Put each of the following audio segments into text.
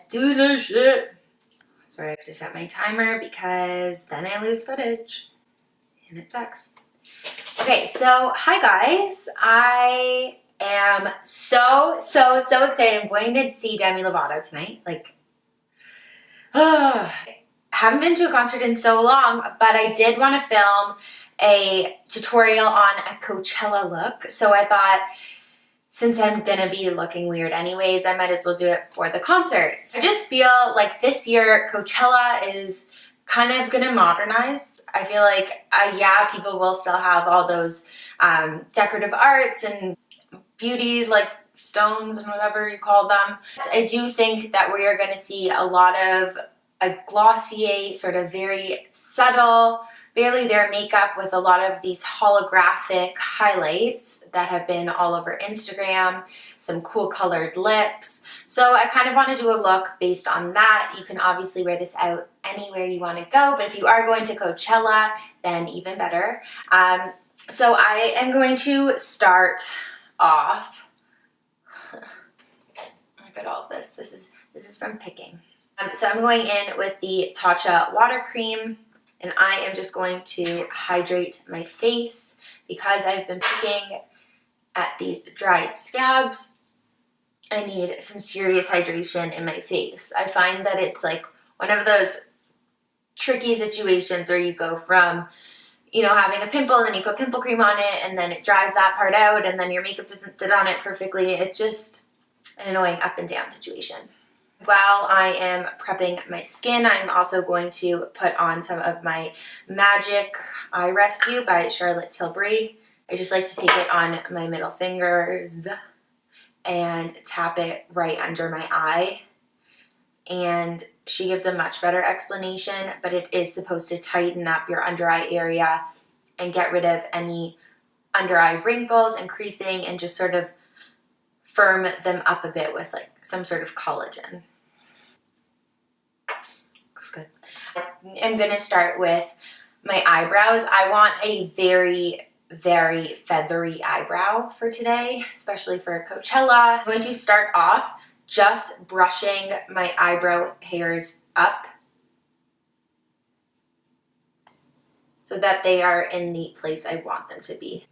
do this shit. Sorry, I have to set my timer because then I lose footage and it sucks. Okay, so hi guys. I am so excited. I'm going to see Demi Lovato tonight. Like, haven't been to a concert in so long, but I did want to film a tutorial on a Coachella look. So I thought, since I'm gonna be looking weird anyways, I might as well do it for the concert. I just feel like this year Coachella is kind of gonna modernize. I feel like, yeah, people will still have all those decorative arts and beauty like stones and whatever you call them. I do think that we are gonna see a lot of a glossier, sort of very subtle, barely their makeup with a lot of these holographic highlights that have been all over Instagram, some cool colored lips. So I kind of want to do a look based on that. You can obviously wear this out anywhere you want to go, but if you are going to Coachella, then even better. So I am going to start off. Look at all of this. This is from picking. So I'm going in with the TATCHA water cream. And I am just going to hydrate my face because I've been picking at these dry scabs. I need some serious hydration in my face. I find that it's like one of those tricky situations where you go from, you know, having a pimple and then you put pimple cream on it and then it dries that part out and then your makeup doesn't sit on it perfectly. It's just an annoying up and down situation. While I am prepping my skin, I'm also going to put on some of my Magic Eye Rescue by Charlotte Tilbury. I just like to take it on my middle fingers and tap it right under my eye. And she gives a much better explanation, but it is supposed to tighten up your under eye area and get rid of any under eye wrinkles and creasing and just sort of firm them up a bit with like some sort of collagen. Looks good. I'm going to start with my eyebrows. I want a very feathery eyebrow for today, especially for Coachella. I'm going to start off just brushing my eyebrow hairs up so that they are in the place I want them to be.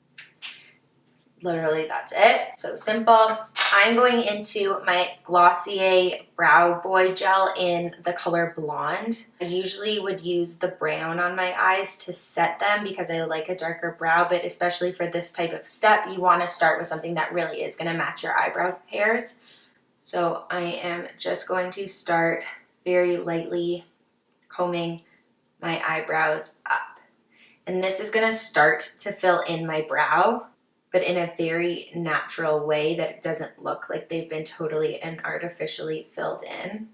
Literally, that's it. So simple. I'm going into my Glossier Brow Boy Gel in the color Blonde. I usually would use the brown on my eyes to set them because I like a darker brow, but especially for this type of step, you want to start with something that really is going to match your eyebrow hairs. So I am just going to start very lightly combing my eyebrows up. And this is going to start to fill in my brow, but in a very natural way that it doesn't look like they've been totally and artificially filled in.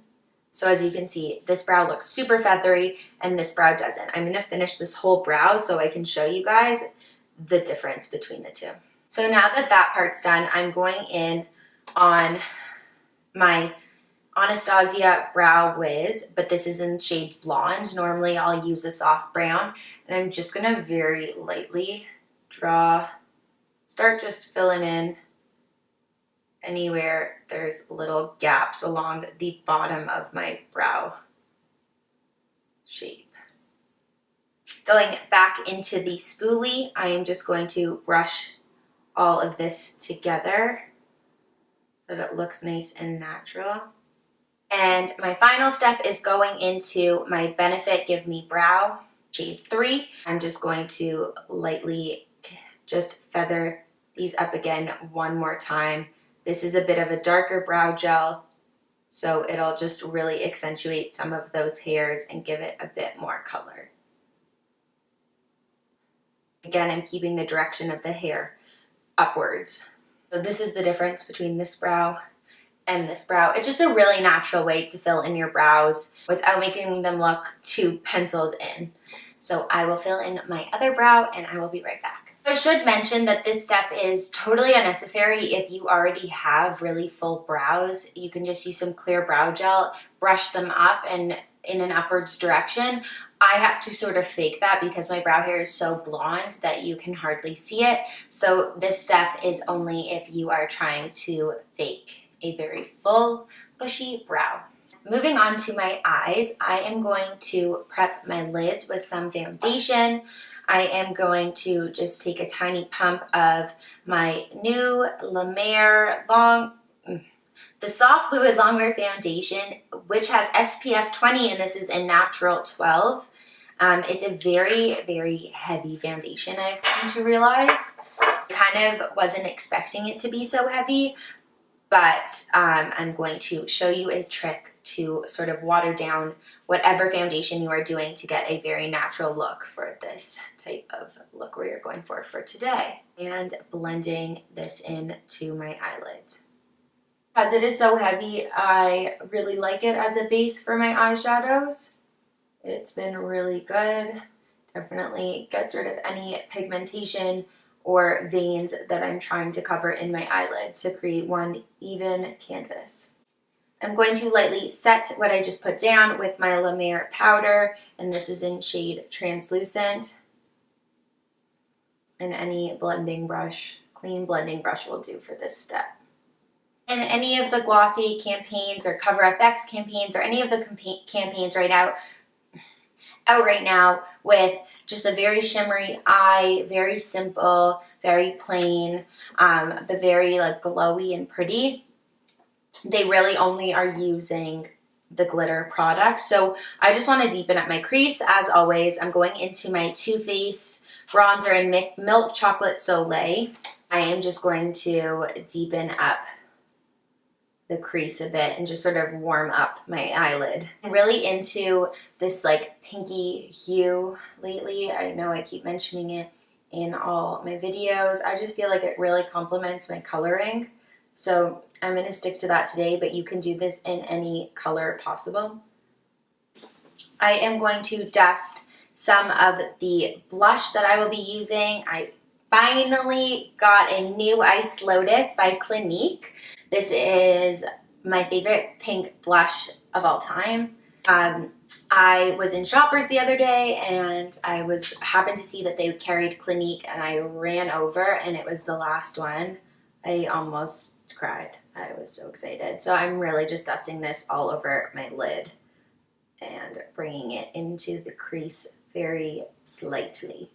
So as you can see, this brow looks super feathery and this brow doesn't. I'm going to finish this whole brow so I can show you guys the difference between the two. So now that that part's done, I'm going in on my Anastasia Brow Wiz, but this is in shade Blonde. Normally I'll use a soft brown, and I'm just going to very lightly start just filling in anywhere there's little gaps along the bottom of my brow shape. Going back into the spoolie, I am just going to brush all of this together so that it looks nice and natural. And my final step is going into my Benefit Give Me Brow, shade 3. I'm just going to lightly just feather these up again one more time. This is a bit of a darker brow gel, so it'll just really accentuate some of those hairs and give it a bit more color. Again, I'm keeping the direction of the hair upwards. So this is the difference between this brow and this brow. It's just a really natural way to fill in your brows without making them look too penciled in. So I will fill in my other brow and I will be right back. I should mention that this step is totally unnecessary if you already have really full brows. You can just use some clear brow gel, brush them up and in an upwards direction. I have to sort of fake that because my brow hair is so blonde that you can hardly see it. So this step is only if you are trying to fake a very full, bushy brow. moving on to my eyes, I am going to prep my lids with some foundation. I am going to just take a tiny pump of my new LUMINOUS the Soft Fluid Longwear Foundation, which has SPF 20, and this is in Natural 12. It's a very, very heavy foundation, I've come to realize. Kind of wasn't expecting it to be so heavy, but I'm going to show you a trick to sort of water down whatever foundation you are doing to get a very natural look for this type of look we are going for today. And blending this into my eyelids. Because it is so heavy, I really like it as a base for my eyeshadows. It's been really good. Definitely gets rid of any pigmentation or veins that I'm trying to cover in my eyelid to create one even canvas. I'm going to lightly set what I just put down with my LUMINOUS powder, and this is in shade Translucent. And any blending brush, clean blending brush will do for this step. In any of the Glossier campaigns or Cover FX campaigns or any of the campaigns out right now with just a very shimmery eye, very simple, very plain, but very like glowy and pretty, they really only are using the glitter product. So I just want to deepen up my crease. As always, I'm going into my Too Faced bronzer in Milk Chocolate Soleil. I am just going to deepen up the crease a bit and just sort of warm up my eyelid. I'm really into this like pinky hue lately. I know I keep mentioning it in all my videos. I just feel like it really complements my coloring. So I'm going to stick to that today, but you can do this in any color possible. I am going to dust some of the blush that I will be using. I finally got a new Iced Lotus by Clinique. This is my favorite pink blush of all time. I was in Shoppers the other day and I happened to see that they carried Clinique, and I ran over and it was the last one. I almost cried. I was so excited. So I'm really just dusting this all over my lid and bringing it into the crease very slightly.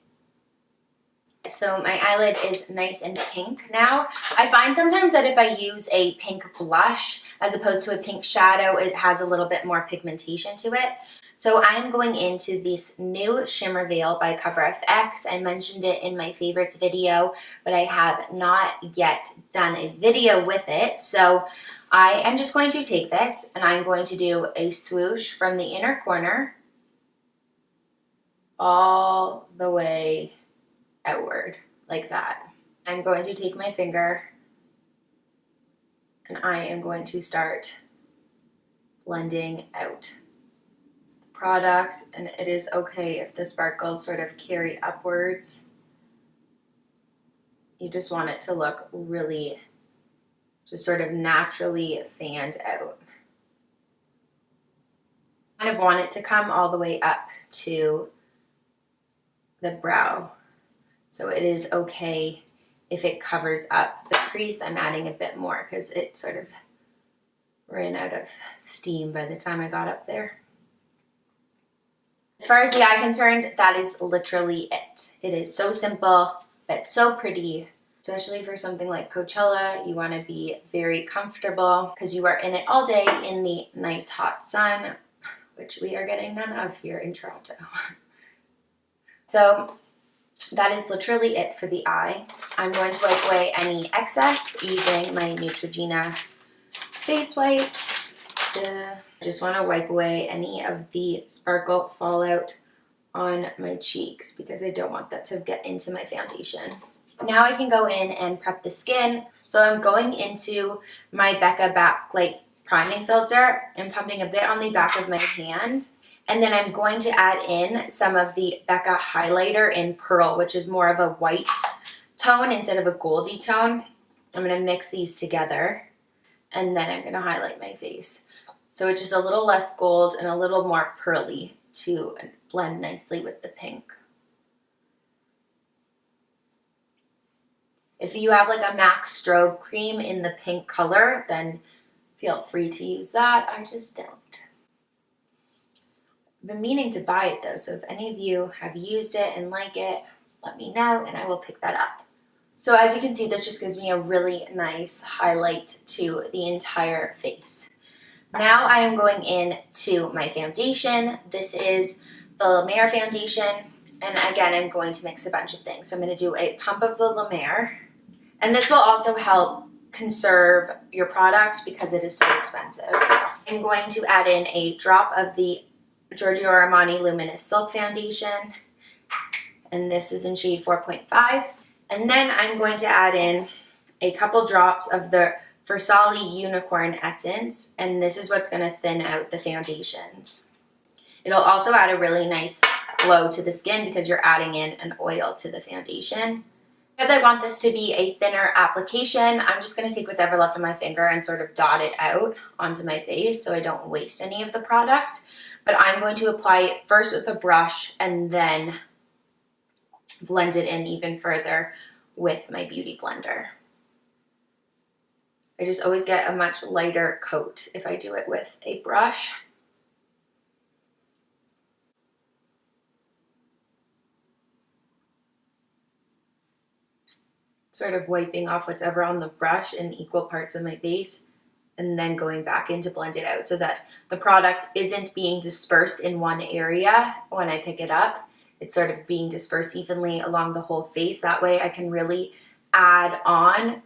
So my eyelid is nice and pink now. I find sometimes that if I use a pink blush as opposed to a pink shadow, it has a little bit more pigmentation to it. So I'm going into this new Shimmer Veil by Cover FX. I mentioned it in my favorites video, but I have not yet done a video with it. So I am just going to take this and I'm going to do a swoosh from the inner corner all the way outward like that. I'm going to take my finger and I am going to start blending out the product, and it is okay if the sparkles sort of carry upwards. You just want it to look really just sort of naturally fanned out. Kind of want it to come all the way up to the brow. So it is okay if it covers up the crease. I'm adding a bit more because it sort of ran out of steam by the time I got up there. As far as the eye concerned, that is literally it. It is so simple, but so pretty. Especially for something like Coachella, you want to be very comfortable because you are in it all day in the nice hot sun, which we are getting none of here in Toronto. So that is literally it for the eye. I'm going to wipe away any excess using my Neutrogena face wipes. I just want to wipe away any of the sparkle fallout on my cheeks because I don't want that to get into my foundation. Now I can go in and prep the skin. So I'm going into my BECCA Backlight priming filter and pumping a bit on the back of my hand. And then I'm going to add in some of the BECCA highlighter in Pearl, which is more of a white tone instead of a goldy tone. I'm going to mix these together and then I'm going to highlight my face. So it's just a little less gold and a little more pearly to blend nicely with the pink. If you have like a MAC strobe cream in the pink color, then feel free to use that. I just don't. I've been meaning to buy it though, so if any of you have used it and like it, let me know and I will pick that up. So as you can see, this just gives me a really nice highlight to the entire face. Now I am going in to my foundation. This is the LUMINOUS foundation, and again, I'm going to mix a bunch of things. So I'm going to do a pump of the LUMINOUS, and this will also help conserve your product because it is so expensive. I'm going to add in a drop of the GIORGIO ARMANI Luminous Silk Foundation, and this is in shade 4.5. And then I'm going to add in a couple drops of the Versailles Unicorn Essence, and this is what's going to thin out the foundations. It'll also add a really nice glow to the skin because you're adding in an oil to the foundation. Because I want this to be a thinner application, I'm just going to take what's ever left on my finger and sort of dot it out onto my face so I don't waste any of the product. But I'm going to apply it first with a brush and then blend it in even further with my beauty blender. I just always get a much lighter coat if I do it with a brush. Sort of wiping off whatever on the brush in equal parts of my face and then going back in to blend it out so that the product isn't being dispersed in one area when I pick it up. It's sort of being dispersed evenly along the whole face. That way I can really add on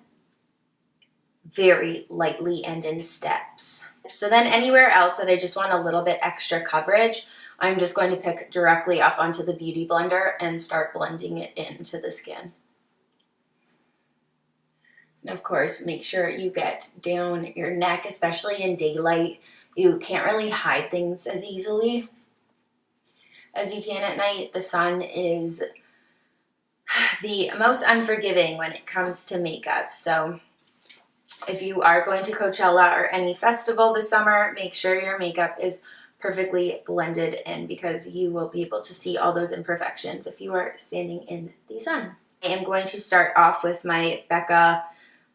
very lightly and in steps. So then anywhere else that I just want a little bit extra coverage, I'm just going to pick directly up onto the beauty blender and start blending it into the skin. And of course, make sure you get down your neck, especially in daylight. You can't really hide things as easily as you can at night. The sun is the most unforgiving when it comes to makeup. So if you are going to Coachella or any festival this summer, make sure your makeup is perfectly blended in because you will be able to see all those imperfections if you are standing in the sun. I am going to start off with my BECCA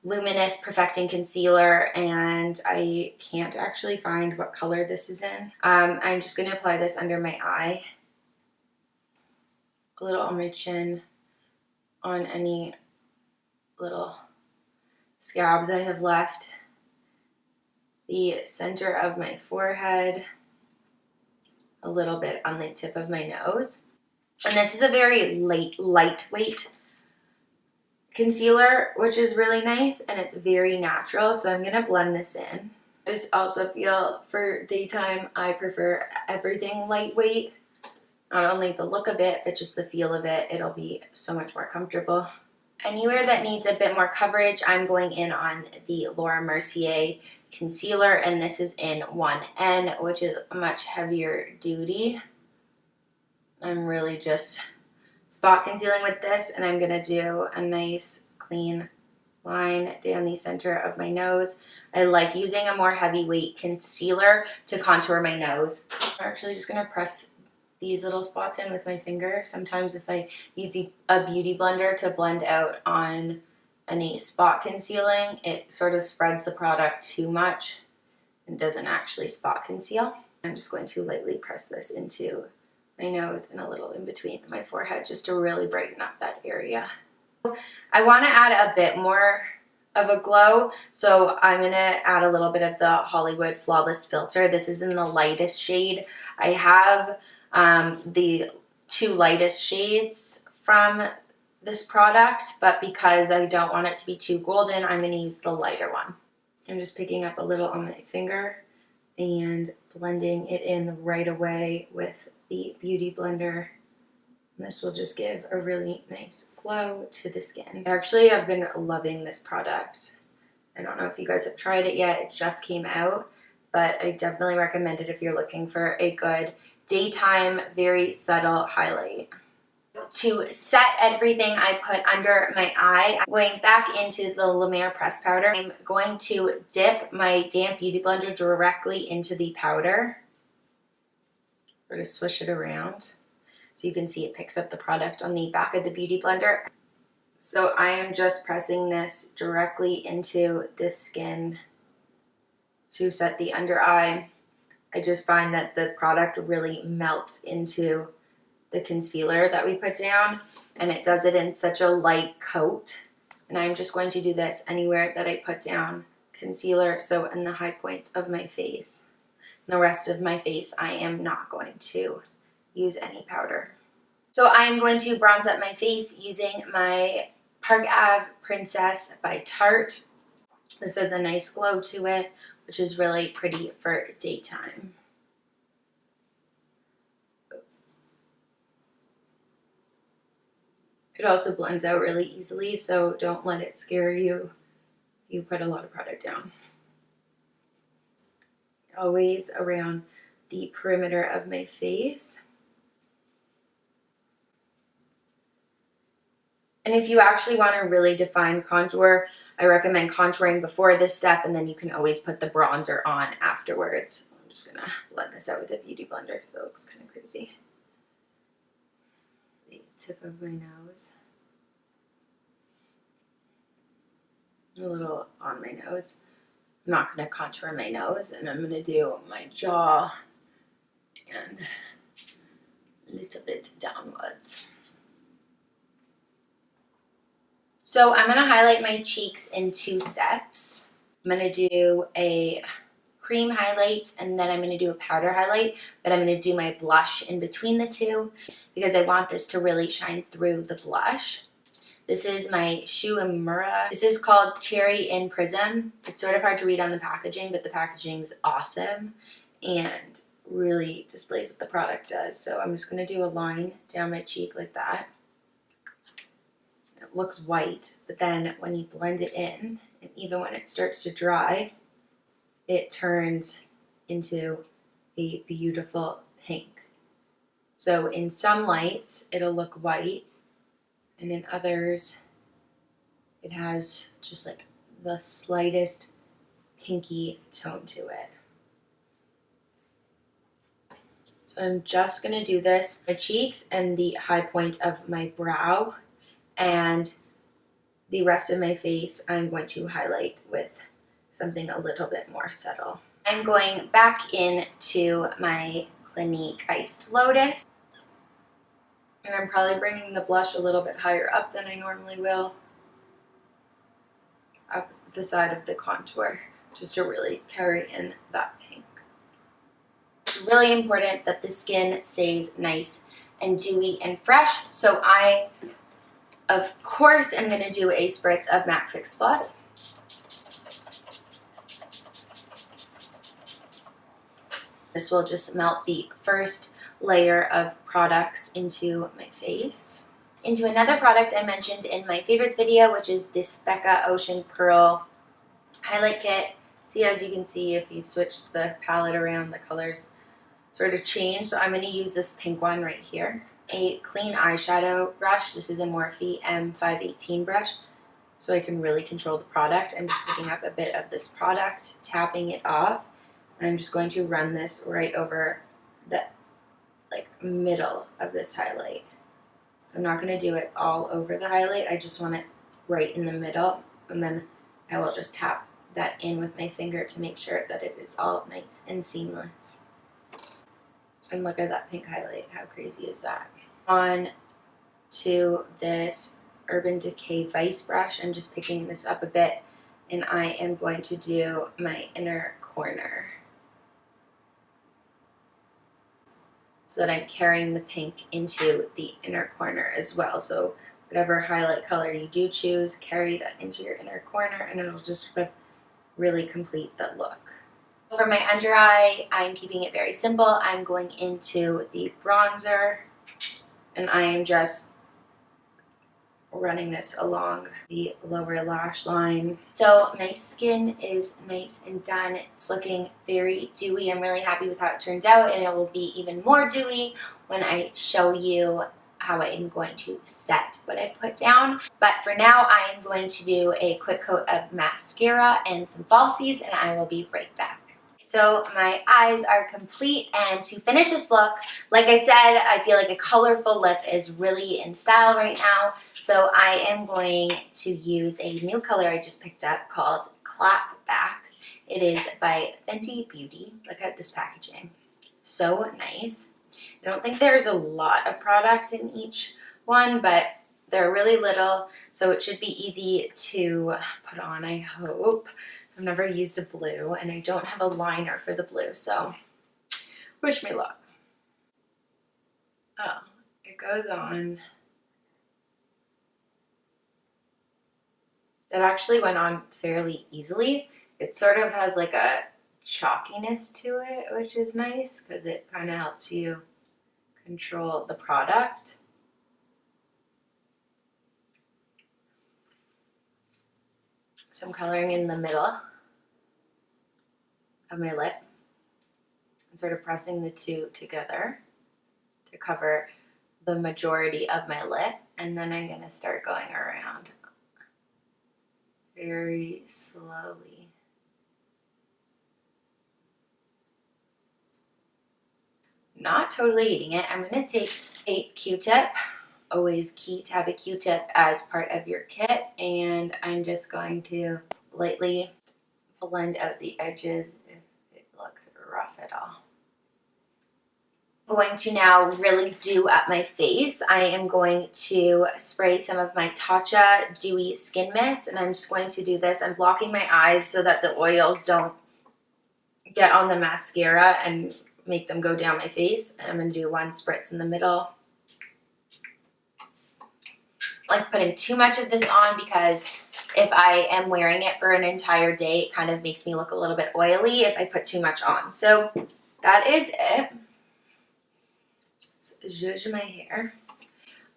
Luminous Perfecting Concealer, and I can't actually find what color this is in. I'm just going to apply this under my eye, a little on my chin, on any little scabs I have left, the center of my forehead, a little bit on the tip of my nose. And this is a very lightweight concealer, which is really nice, and it's very natural, so I'm going to blend this in. I just also feel for daytime I prefer everything lightweight. Not only the look of it, but just the feel of it. It'll be so much more comfortable. Anywhere that needs a bit more coverage, I'm going in on the Laura Mercier concealer, and this is in 1N, which is a much heavier duty. I'm really just spot concealing with this, and I'm going to do a nice clean line down the center of my nose. I like using a more heavyweight concealer to contour my nose. I'm actually just going to press these little spots in with my finger. Sometimes if I use a beauty blender to blend out on any spot concealing, it sort of spreads the product too much and doesn't actually spot conceal. I'm just going to lightly press this into my nose and a little in between my forehead just to really brighten up that area. I want to add a bit more of a glow, so I'm going to add a little bit of the Hollywood Flawless Filter. This is in the lightest shade. I have the two lightest shades from this product, but because I don't want it to be too golden, I'm going to use the lighter one. I'm just picking up a little on my finger and blending it in right away with the beauty blender. This will just give a really nice glow to the skin. Actually, I've been loving this product. I don't know if you guys have tried it yet. It just came out, but I definitely recommend it if you're looking for a good daytime, very subtle highlight. To set everything I put under my eye, I'm going back into the Lumiere press powder. I'm going to dip my damp beauty blender directly into the powder. Or to swish it around so you can see it picks up the product on the back of the beauty blender. So I am just pressing this directly into the skin to set the under eye. I just find that the product really melts into the concealer that we put down, and it does it in such a light coat. And I'm just going to do this anywhere that I put down concealer, so in the high points of my face. The rest of my face, I am not going to use any powder. So I am going to bronze up my face using my Park Ave Princess by Tarte. This has a nice glow to it, which is really pretty for daytime. It also blends out really easily, so don't let it scare you. You put a lot of product down. Always around the perimeter of my face. And if you actually want to really define contour, I recommend contouring before this step, and then you can always put the bronzer on afterwards. I'm just going to blend this out with a beauty blender because it looks kind of crazy. The tip of my nose. A little on my nose. I'm not going to contour my nose, and I'm going to do my jaw and a little bit downwards. So I'm going to highlight my cheeks in 2 steps. I'm going to do a cream highlight, and then I'm going to do a powder highlight, but I'm going to do my blush in between the two because I want this to really shine through the blush. This is my UEMURA. This is called Cherry in Prism. It's sort of hard to read on the packaging, but the packaging's awesome and really displays what the product does. So I'm just going to do a line down my cheek like that. It looks white, but then when you blend it in, and even when it starts to dry, it turns into a beautiful pink. So in some lights, it'll look white, and in others, it has just like the slightest pinky tone to it. So I'm just gonna do this, my cheeks and the high point of my brow, and the rest of my face I'm going to highlight with something a little bit more subtle. I'm going back into my Clinique Iced Lotus. And I'm probably bringing the blush a little bit higher up than I normally will. Up the side of the contour, just to really carry in that pink. It's really important that the skin stays nice and dewy and fresh. So I, of course, am going to do a spritz of MAC Fix Plus. This will just melt the first layer of products into my face. Into another product I mentioned in my favorites video, which is this BECCA Ocean Pearl Highlight Kit. See, as you can see, if you switch the palette around, the colors sort of change. So I'm going to use this pink one right here. A clean eyeshadow brush. This is a Morphe M518 brush, so I can really control the product. I'm just picking up a bit of this product, tapping it off. And I'm just going to run this right over the middle of this highlight. So I'm not going to do it all over the highlight. I just want it right in the middle, and then I will just tap that in with my finger to make sure that it is all nice and seamless. And look at that pink highlight. How crazy is that? On to this Urban Decay Vice brush. I'm just picking this up a bit, and I am going to do my inner corner, so that I'm carrying the pink into the inner corner as well. So whatever highlight color you do choose, carry that into your inner corner, and it'll just sort of really complete the look. For my under eye, I'm keeping it very simple. I'm going into the bronzer, and I am just running this along the lower lash line. So my skin is nice and done. It's looking very dewy. I'm really happy with how it turns out, and it will be even more dewy when I show you how I'm going to set what I put down. But for now, I am going to do a quick coat of mascara and some falsies, and I will be right back. So my eyes are complete, and to finish this look, like I said, I feel like a colorful lip is really in style right now. So I am going to use a new color I just picked up called Clap Back, It is by Fenty Beauty. Look at this packaging. So nice. I don't think there's a lot of product in each one, but they're really little, so it should be easy to put on, I hope. I've never used a blue, and I don't have a liner for the blue, so wish me luck. Oh, it goes on. It actually went on fairly easily. It sort of has like a chalkiness to it, which is nice because it kind of helps you control the product. So I'm coloring in the middle of my lip. I'm sort of pressing the two together to cover the majority of my lip, and then I'm going to start going around very slowly. Not totally eating it. I'm going to take a Q-tip. Always key to have a Q-tip as part of your kit, and I'm just going to lightly blend out the edges if it looks rough at all. I'm going to now really dew up my face. I am going to spray some of my TATCHA Dewy Skin Mist, and I'm just going to do this. I'm blocking my eyes so that the oils don't get on the mascara and make them go down my face. And I'm going to do one spritz in the middle. I like putting too much of this on because if I am wearing it for an entire day, it kind of makes me look a little bit oily if I put too much on. So that is it. Zhuzh my hair.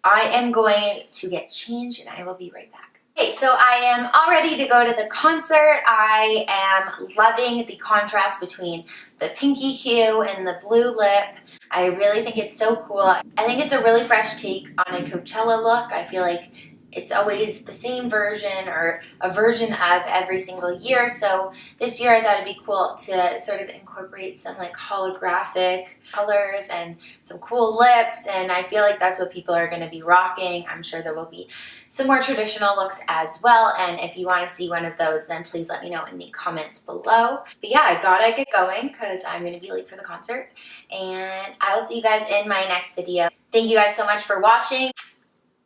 I am going to get changed and I will be right back. Okay, so I am all ready to go to the concert. I am loving the contrast between the pinky hue and the blue lip. I really think it's so cool. I think it's a really fresh take on a Coachella look. I feel like it's always the same version or a version of every single year. So this year I thought it'd be cool to sort of incorporate some like holographic colors and some cool lips. And I feel like that's what people are going to be rocking. I'm sure there will be some more traditional looks as well. And if you want to see one of those, then please let me know in the comments below. But yeah, I gotta get going because I'm going to be late for the concert. And I will see you guys in my next video. Thank you guys so much for watching.